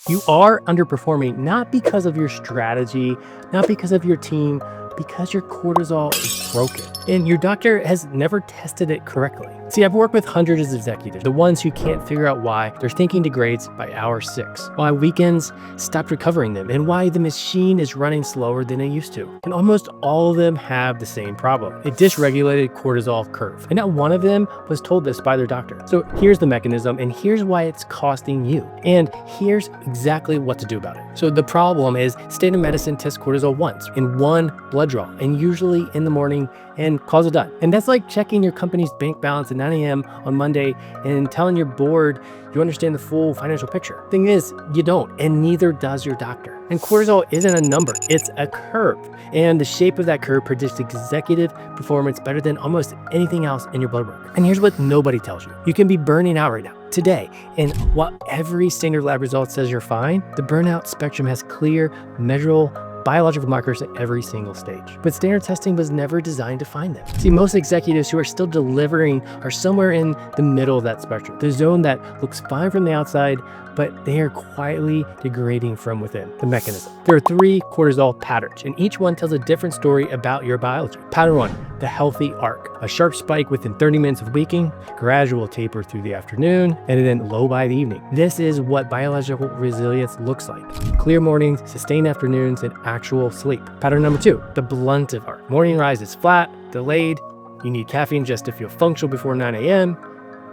You are underperforming, not because of your strategy, not because of your team, because your cortisol is broken and your doctor has never tested it correctly. See, I've worked with hundreds of executives, the ones who can't figure out why their thinking degrades by hour 6, why weekends stopped recovering them, and why the machine is running slower than it used to. And almost all of them have the same problem, a dysregulated cortisol curve. And not one of them was told this by their doctor. So here's the mechanism, and here's why it's costing you. And here's exactly what to do about it. So the problem is standard medicine tests cortisol once in one blood draw, and usually in the morning, and calls it done. And that's like checking your company's bank balance at 9 a.m. on Monday and telling your board you understand the full financial picture. Thing is, you don't, and neither does your doctor. And cortisol isn't a number, it's a curve. And the shape of that curve predicts executive performance better than almost anything else in your blood work. And here's what nobody tells you. You can be burning out right now, today. And while every standard lab result says you're fine, the burnout spectrum has clear, measurable, biological markers at every single stage. But standard testing was never designed to find them. See, most executives who are still delivering are somewhere in the middle of that spectrum, the zone that looks fine from the outside, but they are quietly degrading from within. The mechanism. There are 3 cortisol patterns, and each one tells a different story about your biology. Pattern 1, the healthy arc. A sharp spike within 30 minutes of waking, gradual taper through the afternoon, and then low by the evening. This is what biological resilience looks like. Clear mornings, sustained afternoons, and actual sleep. Pattern number 2, the blunted arc. Morning rise is flat, delayed. You need caffeine just to feel functional before 9 a.m.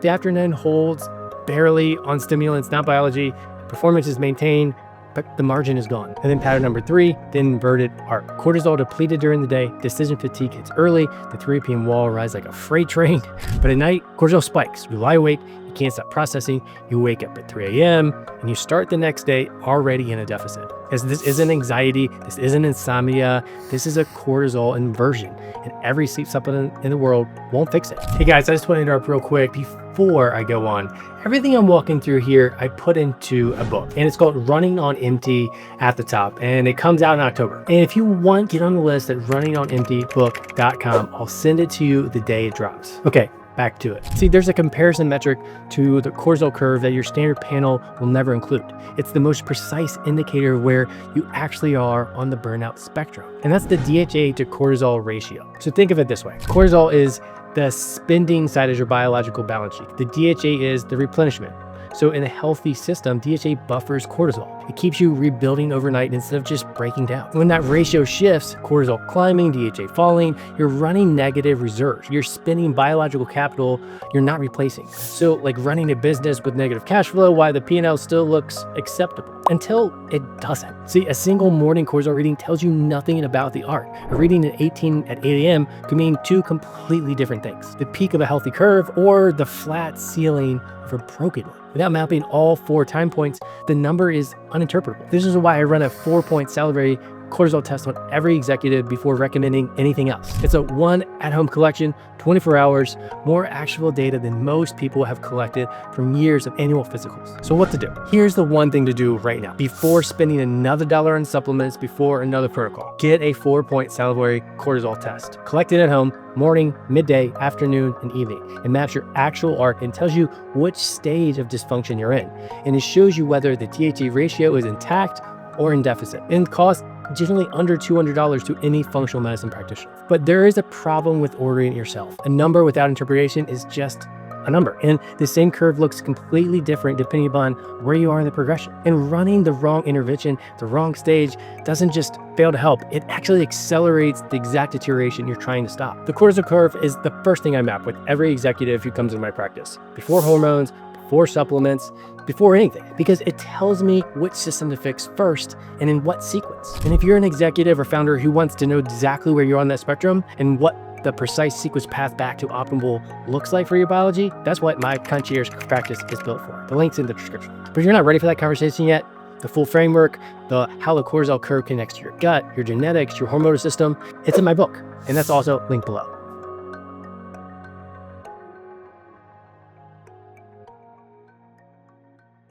The afternoon holds barely on stimulants, not biology. Performance is maintained, but the margin is gone. And then pattern number 3, the inverted arc. Cortisol depleted during the day, decision fatigue hits early, the 3 p.m. wall rises like a freight train. But at night, cortisol spikes. You lie awake, you can't stop processing, you wake up at 3 a.m., and you start the next day already in a deficit. As this isn't anxiety, this isn't insomnia, this is a cortisol inversion. And every sleep supplement in the world won't fix it. Hey guys, I just want to interrupt real quick before I go on. Everything I'm walking through here, I put into a book, and it's called Running on Empty at the top, and it comes out in October. And if you want, get on the list at runningonemptybook.com. I'll send it to you the day it drops. Okay, back to it. See, there's a comparison metric to the cortisol curve that your standard panel will never include. It's the most precise indicator of where you actually are on the burnout spectrum. And that's the DHEA to cortisol ratio. So think of it this way. Cortisol is the spending side of your biological balance sheet. The DHEA is the replenishment. So in a healthy system, DHEA buffers cortisol. It keeps you rebuilding overnight instead of just breaking down. When that ratio shifts, cortisol climbing, DHEA falling, you're running negative reserves. You're spending biological capital you're not replacing. So like running a business with negative cash flow while the P&L still looks acceptable until it doesn't. See, a single morning cortisol reading tells you nothing about the arc. A reading at 18 at 8 a.m. could mean 2 completely different things. The peak of a healthy curve or the flat ceiling of a broken one. Without mapping all 4 time points, the number is uninterpretable. This is why I run a 4-point salivary cortisol test on every executive before recommending anything else. It's a 1 at-home collection, 24 hours, more actual data than most people have collected from years of annual physicals. So what to do? Here's the one thing to do right now. Before spending another $1 on supplements, before another protocol, get a 4-point salivary cortisol test. Collect it at home, morning, midday, afternoon, and evening. It maps your actual arc and tells you which stage of dysfunction you're in. And it shows you whether the DHEA ratio is intact or in deficit. And costs generally under $200 to any functional medicine practitioner. But there is a problem with ordering it yourself. A number without interpretation is just a number. And the same curve looks completely different depending upon where you are in the progression. And running the wrong intervention, the wrong stage, doesn't just fail to help. It actually accelerates the exact deterioration you're trying to stop. The cortisol curve is the first thing I map with every executive who comes into my practice. Before hormones, before supplements, before anything, because it tells me which system to fix first and in what sequence. And if you're an executive or founder who wants to know exactly where you're on that spectrum and what the precise sequence path back to optimal looks like for your biology, that's what my concierge practice is built for. The link's in the description. But if you're not ready for that conversation yet, the full framework, how the cortisol curve connects to your gut, your genetics, your hormonal system, it's in my book. And that's also linked below.